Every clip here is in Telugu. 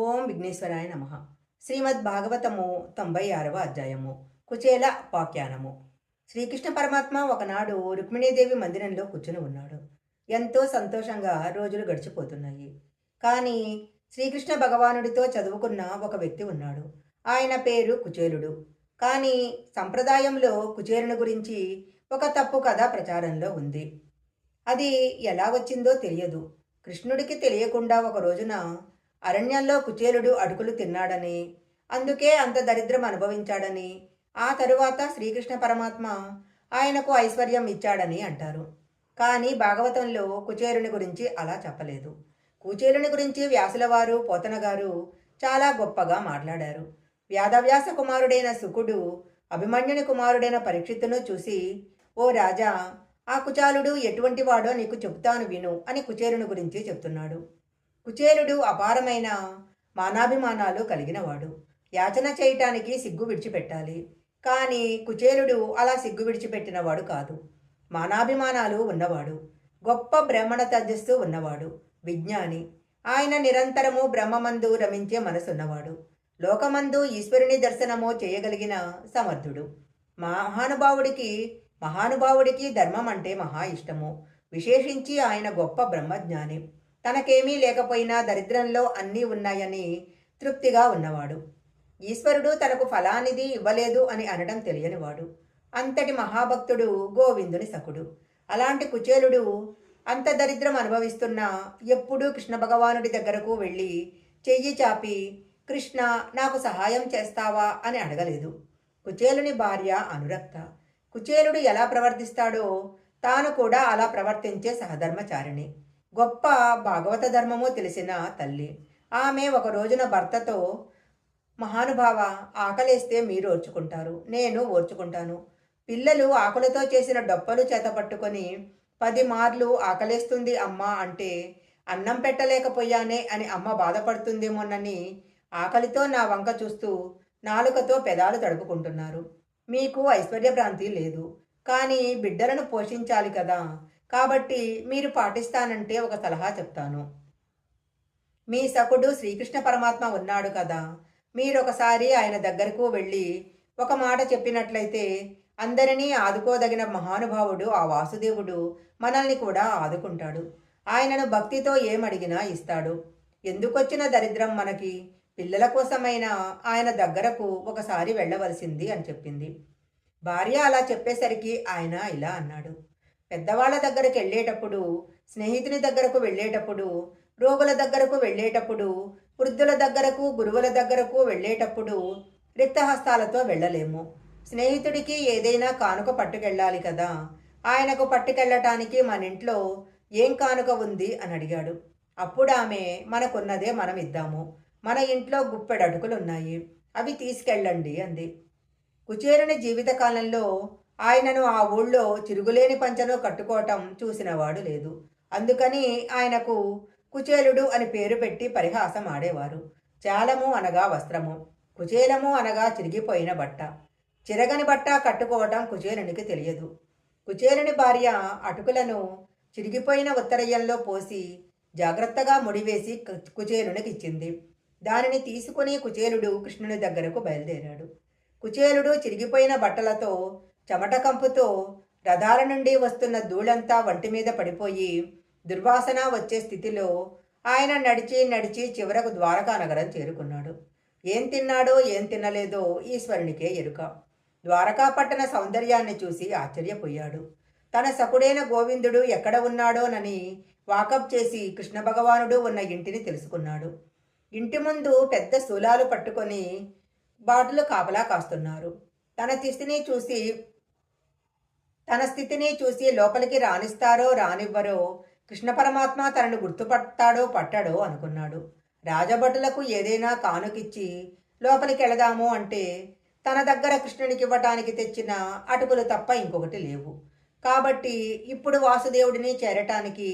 ఓం విఘ్నేశ్వరాయ నమ. శ్రీమద్ భాగవతము 96వ అధ్యాయము. కుచేల ఉపాఖ్యానము. శ్రీకృష్ణ పరమాత్మ ఒకనాడు రుక్మిణీదేవి మందిరంలో కూర్చుని ఉన్నాడు. ఎంతో సంతోషంగా రోజులు గడిచిపోతున్నాయి. కానీ శ్రీకృష్ణ భగవానుడితో చదువుకున్న ఒక వ్యక్తి ఉన్నాడు. ఆయన పేరు కుచేలుడు. కానీ సంప్రదాయంలో కుచేలుని గురించి ఒక తప్పు కథ ప్రచారంలో ఉంది. అది ఎలా వచ్చిందో తెలియదు. కృష్ణుడికి తెలియకుండా ఒక రోజున అరణ్యంలో కుచేలుడు అటుకులు తిన్నాడని, అందుకే అంత దరిద్రం అనుభవించాడని, ఆ తరువాత శ్రీకృష్ణ పరమాత్మ ఆయనకు ఐశ్వర్యం ఇచ్చాడని అంటారు. కానీ భాగవతంలో కుచేలుని గురించి అలా చెప్పలేదు. కుచేలుని గురించి వ్యాసుల వారు, పోతన గారు చాలా గొప్పగా మాట్లాడారు. వ్యాధవ్యాస కుమారుడైన శుకుడు అభిమన్యుని కుమారుడైన పరీక్షిత్తును చూసి, ఓ రాజా, ఆ కుచాలుడు ఎటువంటి వాడో నీకు చెబుతాను విను అని కుచేలుని గురించి చెప్తున్నాడు. కుచేలుడు అపారమైన మానాభిమానాలు కలిగినవాడు. యాచన చేయటానికి సిగ్గు విడిచిపెట్టాలి. కానీ కుచేలుడు అలా సిగ్గు విడిచిపెట్టినవాడు కాదు. మానాభిమానాలు ఉన్నవాడు. గొప్ప బ్రాహ్మణ తేజస్సు ఉన్నవాడు. విజ్ఞాని. ఆయన నిరంతరము బ్రహ్మమందు రమించే మనసున్నవాడు. లోకమందు ఈశ్వరుని దర్శనము చేయగలిగిన సమర్థుడు. మహానుభావుడికి మహానుభావుడికి ధర్మం అంటే మహా ఇష్టము. విశేషించి ఆయన గొప్ప బ్రహ్మజ్ఞాని. తనకేమీ లేకపోయినా దరిద్రంలో అన్నీ ఉన్నాయని తృప్తిగా ఉన్నవాడు. ఈశ్వరుడు తనకు ఫలానిది ఇవ్వలేదు అని అనడం తెలియనివాడు. అంతటి మహాభక్తుడు గోవిందుని సకుడు. అలాంటి కుచేలుడు అంత దరిద్రం అనుభవిస్తున్నా ఎప్పుడూ కృష్ణ భగవానుడి దగ్గరకు వెళ్ళి చెయ్యి చాపి, కృష్ణ నాకు సహాయం చేస్తావా అని అడగలేదు. కుచేలుని భార్య అనురక్త. కుచేలుడు ఎలా ప్రవర్తిస్తాడో తాను కూడా అలా ప్రవర్తించే సహధర్మచారిణి. గొప్ప భాగవత ధర్మము తెలిసిన తల్లి. ఆమె ఒక రోజున భర్తతో, మహానుభావ, ఆకలేస్తే మీరు ఓర్చుకుంటారు, నేను ఓర్చుకుంటాను. పిల్లలు ఆకులతో చేసిన డొప్పలు చేతపట్టుకొని 10 మార్లు ఆకలేస్తుంది అమ్మా అంటే, అన్నం పెట్టలేకపోయానే అని అమ్మ బాధపడుతుందేమోనని ఆకలితో నా వంక చూస్తూ నాలుకతో పెదాలు తడుపుకుంటున్నారు. మీకు ఐశ్వర్యభ్రాంతి లేదు, కానీ బిడ్డలను పోషించాలి కదా. కాబట్టి మీరు పాటిస్తానంటే ఒక సలహా చెప్తాను. మీ సకుడు శ్రీకృష్ణ పరమాత్మ ఉన్నాడు కదా, మీరొకసారి ఆయన దగ్గరకు వెళ్ళి ఒక మాట చెప్పినట్లయితే అందరినీ ఆదుకోదగిన మహానుభావుడు ఆ వాసుదేవుడు మనల్ని కూడా ఆదుకుంటాడు. ఆయనను భక్తితో ఏమడిగినా ఇస్తాడు. ఎందుకొచ్చిన దరిద్రం మనకి? పిల్లల కోసమైనా ఆయన దగ్గరకు ఒకసారి వెళ్ళవలసింది అని చెప్పింది. భార్య అలా చెప్పేసరికి ఆయన ఇలా అన్నాడు. పెద్దవాళ్ళ దగ్గరకు వెళ్ళేటప్పుడు, స్నేహితుని దగ్గరకు వెళ్ళేటప్పుడు, రోగుల దగ్గరకు వెళ్ళేటప్పుడు, వృద్ధుల దగ్గరకు, గురువుల దగ్గరకు వెళ్ళేటప్పుడు రిక్తహస్తాలతో వెళ్ళలేము. స్నేహితుడికి ఏదైనా కానుక పట్టుకెళ్ళాలి కదా. ఆయనకు పట్టుకెళ్ళటానికి మన ఇంట్లో ఏం కానుక ఉంది అని అడిగాడు. అప్పుడు ఆమె, మనకున్నదే మనం ఇద్దాము. మన ఇంట్లో గుప్పెడు అటుకులున్నాయి, అవి తీసుకెళ్ళండి అంది. కుచేరుని జీవితకాలంలో ఆయనను ఆ ఊళ్ళో చిరుగులేని పంచను కట్టుకోవటం చూసినవాడు లేదు. అందుకని ఆయనకు కుచేలుడు అని పేరు పెట్టి పరిహాసం ఆడేవారు. చాలము అనగా వస్త్రము, కుచేలము అనగా చిరిగిపోయిన బట్ట. చిరగని బట్ట కట్టుకోవటం కుచేలునికి తెలియదు. కుచేలుని భార్య అటుకులను చిరిగిపోయిన ఉత్తరయ్యంలో పోసి జాగ్రత్తగా ముడివేసి కుచేలునికి ఇచ్చింది. దానిని తీసుకుని కుచేలుడు కృష్ణుని దగ్గరకు బయలుదేరాడు. కుచేలుడు చిరిగిపోయిన బట్టలతో, చెమట కంపుతో, రథాల నుండి వస్తున్న ధూళంతా వంటి మీద పడిపోయి దుర్వాసన వచ్చే స్థితిలో ఆయన నడిచి నడిచి చివరకు ద్వారకా నగరం చేరుకున్నాడు. ఏం తిన్నాడో ఏం తినలేదో ఈశ్వరునికే ఎరుక. ద్వారకా పట్టణ సౌందర్యాన్ని చూసి ఆశ్చర్యపోయాడు. తన సకుడైన గోవిందుడు ఎక్కడ ఉన్నాడోనని వాకప్ చేసి కృష్ణ భగవానుడు ఉన్న ఇంటిని తెలుసుకున్నాడు. ఇంటి ముందు పెద్ద శూలాలు పట్టుకొని బాటులు కాపలా కాస్తున్నారు. తన స్థితిని చూసి లోపలికి రానిస్తారో రానివ్వరో, కృష్ణ పరమాత్మ తనను గుర్తుపడతాడో పట్టడో అనుకున్నాడు. రాజభటులకు ఏదైనా కానుకిచ్చి లోపలికి వెళదాము అంటే తన దగ్గర కృష్ణునికి ఇవ్వటానికి తెచ్చిన అటుకులు తప్ప ఇంకొకటి లేవు. కాబట్టి ఇప్పుడు వాసుదేవుడిని చేరటానికి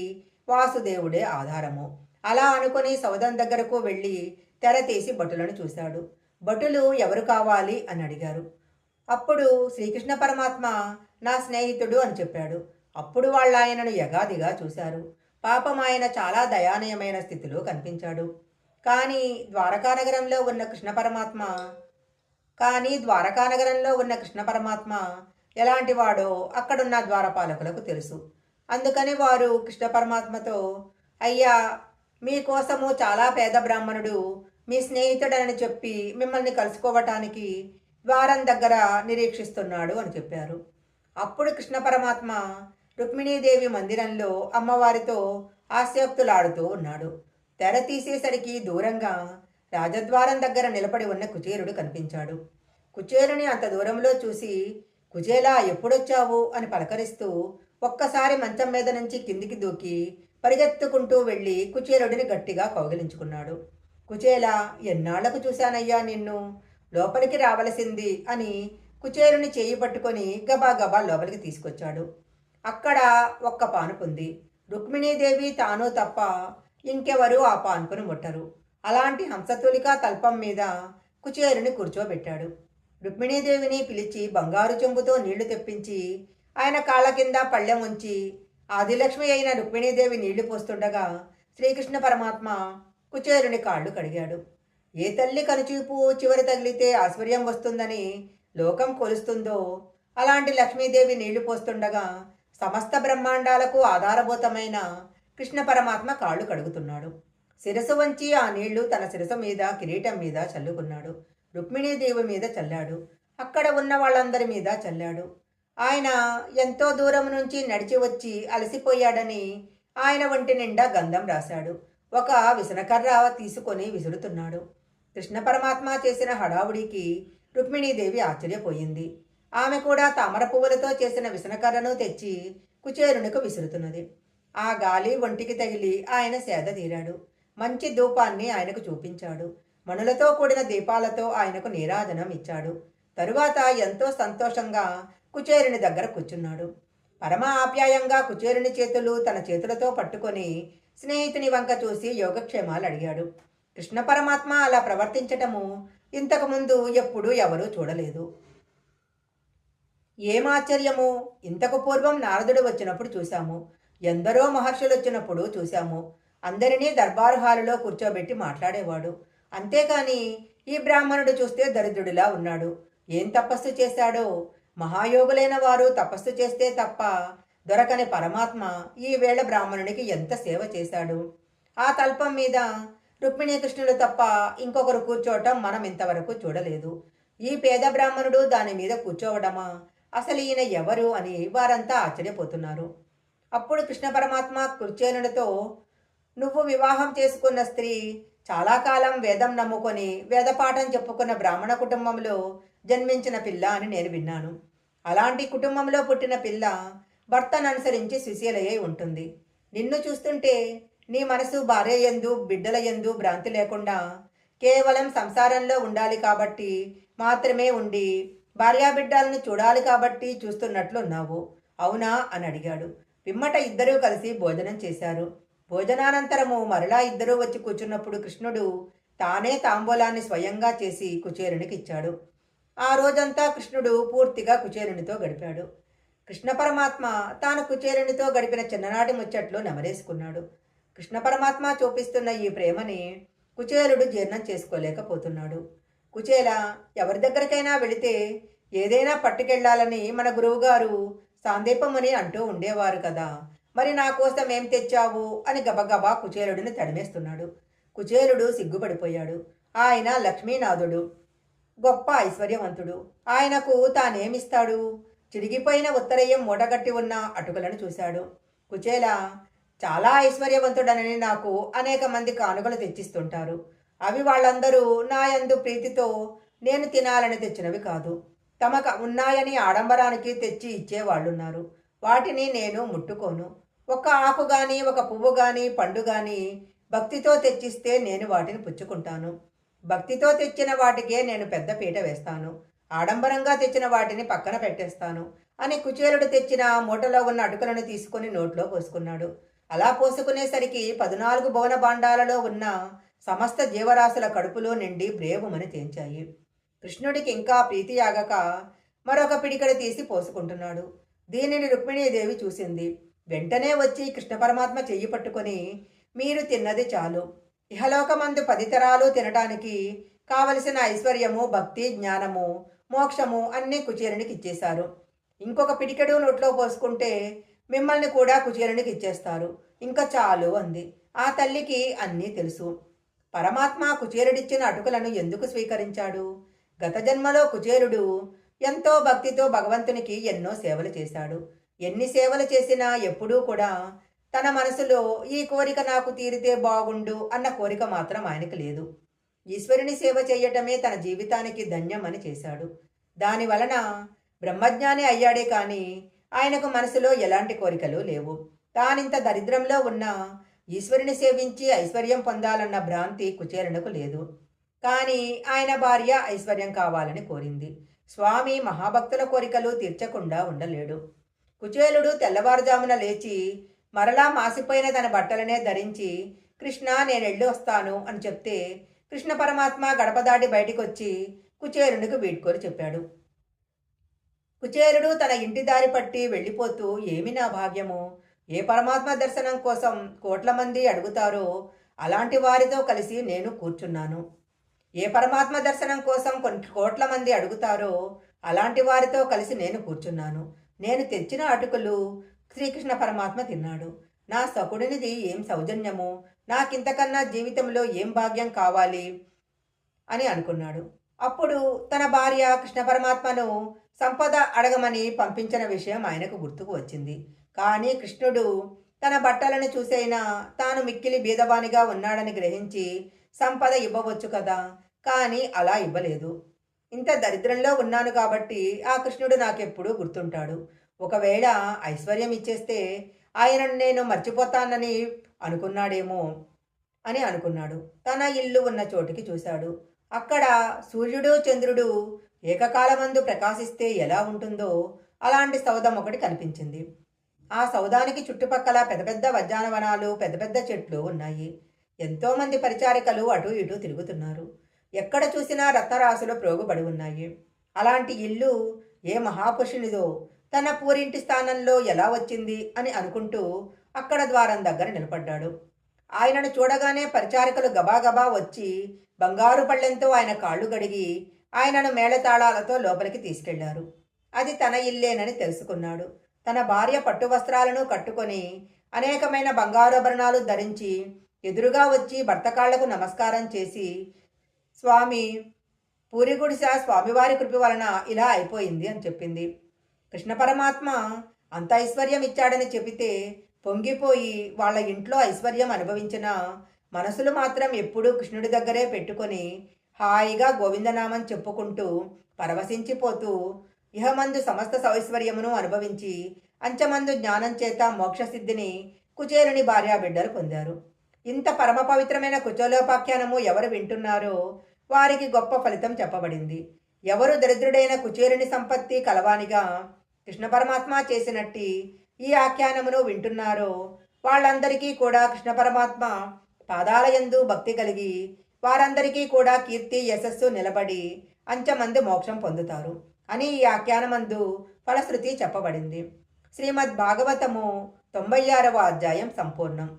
వాసుదేవుడే ఆధారము. అలా అనుకుని సౌదం దగ్గరకు వెళ్ళి తెర తీసి భటులను చూశాడు. భటులు ఎవరు కావాలి అని అడిగారు. అప్పుడు శ్రీకృష్ణ పరమాత్మ నా స్నేహితుడు అని చెప్పాడు. అప్పుడు వాళ్ళు ఆయనను యగాదిగా చూశారు. పాపం ఆయన చాలా దయానీయమైన స్థితిలో కనిపించాడు. కానీ ద్వారకానగరంలో ఉన్న కృష్ణ పరమాత్మ ఎలాంటి వాడో అక్కడున్న ద్వారపాలకులకు తెలుసు. అందుకని వారు కృష్ణ పరమాత్మతో, అయ్యా, మీకోసము చాలా పేద బ్రాహ్మణుడు మీ స్నేహితుడని చెప్పి మిమ్మల్ని కలుసుకోవటానికి ద్వారం దగ్గర నిరీక్షిస్తున్నాడు అని చెప్పారు. అప్పుడు కృష్ణ పరమాత్మ రుక్మిణీదేవి మందిరంలో అమ్మవారితో ఆస్యోక్తులాడుతూ ఉన్నాడు. తెర తీసేసరికి దూరంగా రాజద్వారం దగ్గర నిలబడి ఉన్న కుచేరుడు కనిపించాడు. కుచేరుని అంత దూరంలో చూసి, కుచేలా ఎప్పుడొచ్చావు అని పలకరిస్తూ ఒక్కసారి మంచం మీద నుంచి కిందికి దూకి పరిగెత్తుకుంటూ వెళ్ళి కుచేరుడిని గట్టిగా కౌగిలించుకున్నాడు. కుచేలా, ఎన్నాళ్లకు చూశానయ్యా నిన్ను, లోపలికి రావలసింది అని కుచేరుని చేయి పట్టుకొని గబాగబా లోపలికి తీసుకొచ్చాడు. అక్కడ ఒక్క పానుపుంది. రుక్మిణీదేవి తాను తప్ప ఇంకెవరూ ఆ పాన్పును ముట్టరు. అలాంటి హంసతులికా తల్పం మీద కుచేరుని కూర్చోబెట్టాడు. రుక్మిణీదేవిని పిలిచి బంగారు చెంబుతో నీళ్లు తెప్పించి ఆయన కాళ్ళ కింద పళ్ళెం ఉంచి ఆదిలక్ష్మి అయిన రుక్మిణీదేవి నీళ్లు పోస్తుండగా శ్రీకృష్ణ పరమాత్మ కుచేరుని కాళ్ళు కడిగాడు. ఏ తల్లి కనుచూపు చివరి తగిలితే ఐశ్వర్యం వస్తుందని లోకం కొలుస్తుందో అలాంటి లక్ష్మీదేవి నీళ్లు పోస్తుండగా సమస్త బ్రహ్మాండాలకు ఆధారభూతమైన కృష్ణ పరమాత్మ కాళ్ళు కడుగుతున్నాడు. శిరసు వంచి ఆ నీళ్లు తన శిరసు మీద, కిరీటం మీద చల్లుకున్నాడు. రుక్మిణీదేవి మీద చల్లాడు. అక్కడ ఉన్న వాళ్ళందరి మీద చల్లాడు. ఆయన ఎంతో దూరం నుంచి నడిచి వచ్చి అలసిపోయాడని ఆయన ఒంటి నిండా గంధం రాశాడు. ఒక విసనకర్ర తీసుకొని విసురుతున్నాడు. కృష్ణ పరమాత్మ చేసిన హడావుడికి రుక్మిణీదేవి ఆశ్చర్యపోయింది. ఆమె కూడా తామర పువ్వులతో చేసిన విసనకర్రను తెచ్చి కుచేరునికి విసురుతున్నది. ఆ గాలి ఒంటికి తగిలి ఆయన సేద తీరాడు. మంచి ధూపాన్ని ఆయనకు చూపించాడు. మణులతో కూడిన దీపాలతో ఆయనకు నీరాజనం ఇచ్చాడు. తరువాత ఎంతో సంతోషంగా కుచేరుని దగ్గర కూర్చున్నాడు. పరమ ఆప్యాయంగా కుచేరుని చేతులు తన చేతులతో పట్టుకొని స్నేహితుని వంక చూసి యోగక్షేమాలు అడిగాడు. కృష్ణ పరమాత్మ అలా ప్రవర్తించటము ఇంతకుముందు ఎప్పుడూ ఎవరూ చూడలేదు. ఏమాశ్చర్యము! ఇంతకు పూర్వం నారదుడు వచ్చినప్పుడు చూశాము, ఎందరో మహర్షులు వచ్చినప్పుడు చూశాము. అందరినీ దర్బారు హాలులో కూర్చోబెట్టి మాట్లాడేవాడు. అంతేకాని ఈ బ్రాహ్మణుడు చూస్తే దరిద్రుడిలా ఉన్నాడు. ఏం తపస్సు చేశాడో! మహాయోగులైన వారు తపస్సు చేస్తే తప్ప దొరకని పరమాత్మ ఈ వేళ బ్రాహ్మణునికి ఎంత సేవ చేశాడు. ఆ తల్పం మీద రుక్మిణీకృష్ణులు తప్ప ఇంకొకరు కూర్చోవటం మనం ఇంతవరకు చూడలేదు. ఈ పేద బ్రాహ్మణుడు దాని మీద కూర్చోవడమా? అసలు ఈయన ఎవరు అని వారంతా ఆశ్చర్యపోతున్నారు. అప్పుడు కృష్ణ పరమాత్మ కుచేలునితో, నువ్వు వివాహం చేసుకున్న స్త్రీ చాలా కాలం వేదం నమ్ముకొని వేదపాఠం చెప్పుకున్న బ్రాహ్మణ కుటుంబంలో జన్మించిన పిల్ల అని నేను విన్నాను. అలాంటి కుటుంబంలో పుట్టిన పిల్ల భర్తను అనుసరించి సుశీలయ్యి ఉంటుంది. నిన్ను చూస్తుంటే నీ మనసు భార్య యందు బిడ్డల యందు భ్రాంతి లేకుండా కేవలం సంసారంలో ఉండాలి కాబట్టి మాత్రమే ఉండి భార్యాబిడ్డలను చూడాలి కాబట్టి చూస్తున్నట్లున్నావు, అవునా అని అడిగాడు. పిమ్మట ఇద్దరూ కలిసి భోజనం చేశారు. భోజనానంతరము మరలా ఇద్దరూ వచ్చి కూర్చున్నప్పుడు కృష్ణుడు తానే తాంబూలాన్ని స్వయంగా చేసి కుచేరునికి ఇచ్చాడు. ఆ రోజంతా కృష్ణుడు పూర్తిగా కుచేరునితో గడిపాడు. కృష్ణ పరమాత్మ తాను కుచేరునితో గడిపిన చిన్ననాటి ముచ్చట్లు నెమరేసుకున్నాడు. కృష్ణ పరమాత్మ చూపిస్తున్న ఈ ప్రేమని కుచేలుడు జీర్ణం చేసుకోలేకపోతున్నాడు. కుచేల, ఎవరి దగ్గరికైనా వెళితే ఏదైనా పట్టుకెళ్లాలని మన గురువుగారు సాందీపముని అంటూ ఉండేవారు కదా, మరి నా కోసం ఏం తెచ్చావు అని గబగబా కుచేలుడిని తడిమేస్తున్నాడు. కుచేలుడు సిగ్గుపడిపోయాడు. ఆయన లక్ష్మీనాథుడు, గొప్ప ఐశ్వర్యవంతుడు. ఆయనకు తానేమిస్తాడు? చిరిగిపోయిన ఉత్తరయ్యం మూటగట్టి ఉన్న అటుకులను చూశాడు. కుచేల, చాలా ఐశ్వర్యవంతుడనని నాకు అనేక మంది కానుకలు తెచ్చిస్తుంటారు. అవి వాళ్ళందరూ నా యందు ప్రీతితో నేను తినాలని తెచ్చినవి కాదు. తమకు ఉన్నాయని ఆడంబరానికి తెచ్చి ఇచ్చేవాళ్ళున్నారు. వాటిని నేను ముట్టుకోను. ఒక ఆకు గాని, ఒక పువ్వు గాని, పండు గాని భక్తితో తెచ్చిస్తే నేను వాటిని పుచ్చుకుంటాను. భక్తితో తెచ్చిన వాటికే నేను పెద్ద పీట వేస్తాను. ఆడంబరంగా తెచ్చిన వాటిని పక్కన పెట్టేస్తాను అని కుచేలుడు తెచ్చిన మూటలో ఉన్న అటుకులను తీసుకుని నోట్లో పోసుకున్నాడు. అలా పోసుకునేసరికి 14 భువన భాండాలలో ఉన్న సమస్త జీవరాశుల కడుపులో నిండి బ్రేవుమని తేంచాయి. కృష్ణుడికి ఇంకా ప్రీతి ఆగక మరొక పిడికడ తీసి పోసుకుంటున్నాడు. దీనిని రుక్మిణీదేవి చూసింది. వెంటనే వచ్చి కృష్ణ పరమాత్మ చెయ్యి పట్టుకొని, మీరు తిన్నది చాలు, ఇహలోకమందు 10 తరాలు తినడానికి కావలసిన ఐశ్వర్యము, భక్తి, జ్ఞానము, మోక్షము అన్నీ కుచేలునికి ఇచ్చేశారు. ఇంకొక పిడికెడు నోట్లో పోసుకుంటే మిమ్మల్ని కూడా కుచేలునికి ఇచ్చేస్తారు. ఇంకా చాలు అంది. ఆ తల్లికి అన్నీ తెలుసు. పరమాత్మ కుచేలుడిచ్చిన అటుకులను ఎందుకు స్వీకరించాడు? గత జన్మలో కుచేలుడు ఎంతో భక్తితో భగవంతునికి ఎన్నో సేవలు చేశాడు. ఎన్ని సేవలు చేసినా ఎప్పుడూ కూడా తన మనసులో ఈ కోరిక నాకు తీరితే బాగుండు అన్న కోరిక మాత్రం ఆయనకు లేదు. ఈశ్వరుని సేవ చేయటమే తన జీవితానికి ధన్యం అని చేశాడు. దాని వలన బ్రహ్మజ్ఞాని అయ్యాడే కానీ ఆయనకు మనసులో ఎలాంటి కోరికలు లేవు. తానింత దరిద్రంలో ఉన్న ఈశ్వరుని సేవించి ఐశ్వర్యం పొందాలన్న భ్రాంతి కుచేలునకు లేదు. కానీ ఆయన భార్య ఐశ్వర్యం కావాలని కోరింది. స్వామి మహాభక్తుల కోరికలు తీర్చకుండా ఉండలేడు. కుచేలుడు తెల్లవారుజామున లేచి మరలా మాసిపోయిన తన బట్టలనే ధరించి కృష్ణ నేనెళ్ళి వస్తాను అని చెప్తే కృష్ణ పరమాత్మ గడప దాటి బయటికొచ్చి కుచేలునికి వీడ్కోలు చెప్పాడు. కుచేలుడు తన ఇంటి దారి పట్టి వెళ్ళిపోతూ ఏమి నా భాగ్యము, ఏ పరమాత్మ దర్శనం కోసం కోట్ల మంది అడుగుతారో అలాంటి వారితో కలిసి నేను కూర్చున్నాను. ఏ పరమాత్మ దర్శనం కోసం కొన్ని కోట్ల మంది అడుగుతారో అలాంటి వారితో కలిసి నేను కూర్చున్నాను. నేను తెచ్చిన అటుకులు శ్రీకృష్ణ పరమాత్మ తిన్నాడు. నా సకుడినిది ఏం సౌజన్యము, నాకింతకన్నా జీవితంలో ఏం భాగ్యం కావాలి అని అనుకున్నాడు. అప్పుడు తన భార్య కృష్ణ పరమాత్మను సంపద అడగమని పంపించిన విషయం ఆయనకు గుర్తుకు వచ్చింది. కానీ కృష్ణుడు తన బట్టలను చూసైనా తాను మిక్కిలి బీదవానిగా ఉన్నాడని గ్రహించి సంపద ఇవ్వవచ్చు కదా, కానీ అలా ఇవ్వలేదు. ఇంత దరిద్రంలో ఉన్నాను కాబట్టి ఆ కృష్ణుడు నాకెప్పుడూ గుర్తుంటాడు. ఒకవేళ ఐశ్వర్యం ఇచ్చేస్తే ఆయనను నేను మర్చిపోతానని అనుకున్నాడేమో అని అనుకున్నాడు. తన ఇల్లు ఉన్న చోటికి చూశాడు. అక్కడ సూర్యుడు చంద్రుడు ఏకకాలమందు ప్రకాశిస్తే ఎలా ఉంటుందో అలాంటి సౌధం ఒకటి కనిపించింది. ఆ సౌధానికి చుట్టుపక్కల పెద్ద పెద్ద ఉద్యానవనాలు, పెద్ద పెద్ద చెట్లు ఉన్నాయి. ఎంతోమంది పరిచారికలు అటు ఇటు తిరుగుతున్నారు. ఎక్కడ చూసినా రత్నరాశులు ప్రోగుబడి ఉన్నాయి. అలాంటి ఇల్లు ఏ మహాపురుషునిదో తన పూరింటి స్థానంలో ఎలా వచ్చింది అని అనుకుంటూ అక్కడ ద్వారం దగ్గర నిలబడ్డాడు. ఆయనను చూడగానే పరిచారికలు గబాగబా వచ్చి బంగారు పళ్ళెంతో ఆయన కాళ్ళు గడిగి ఆయనను మేళతాళాలతో లోపలికి తీసుకెళ్లారు. అది తన ఇల్లేనని తెలుసుకున్నాడు. తన భార్య పట్టు వస్త్రాలను కట్టుకొని అనేకమైన బంగారాభరణాలు ధరించి ఎదురుగా వచ్చి భర్త కాళ్లకు నమస్కారం చేసి, స్వామి, పూరిగుడిస స్వామివారి కృప వలన ఇలా అయిపోయింది అని చెప్పింది. కృష్ణ పరమాత్మ అంత ఐశ్వర్యం ఇచ్చాడని చెబితే పొంగిపోయి వాళ్ళ ఇంట్లో ఐశ్వర్యం అనుభవించిన మనసులు మాత్రం ఎప్పుడూ కృష్ణుడి దగ్గరే పెట్టుకొని హాయిగా గోవిందనామం చెప్పుకుంటూ పరవశించిపోతూ ఇహమందు సమస్త సౌశ్వర్యమును అనుభవించి అంచమందు జ్ఞానం చేత మోక్షసిద్ధిని కుచేలుని భార్యాబిడ్డలు పొందారు. ఇంత పరమ పవిత్రమైన కుచేలోపాఖ్యానము ఎవరు వింటున్నారో వారికి గొప్ప ఫలితం చెప్పబడింది. ఎవరు దరిద్రుడైన కుచేలుని సంపత్తి కలవానిగా కృష్ణ పరమాత్మ చేసినట్టి ఈ ఆఖ్యానమును వింటున్నారో వాళ్ళందరికీ కూడా కృష్ణ పరమాత్మ పాదాలయందు భక్తి కలిగి వారందరికీ కూడా కీర్తి యశస్సు నిలబడి అంచమందు మోక్షం పొందుతారు అని ఈ ఆఖ్యానమందు ఫలశ్రుతి చెప్పబడింది. శ్రీమద్ భాగవతము 96వ అధ్యాయం సంపూర్ణం.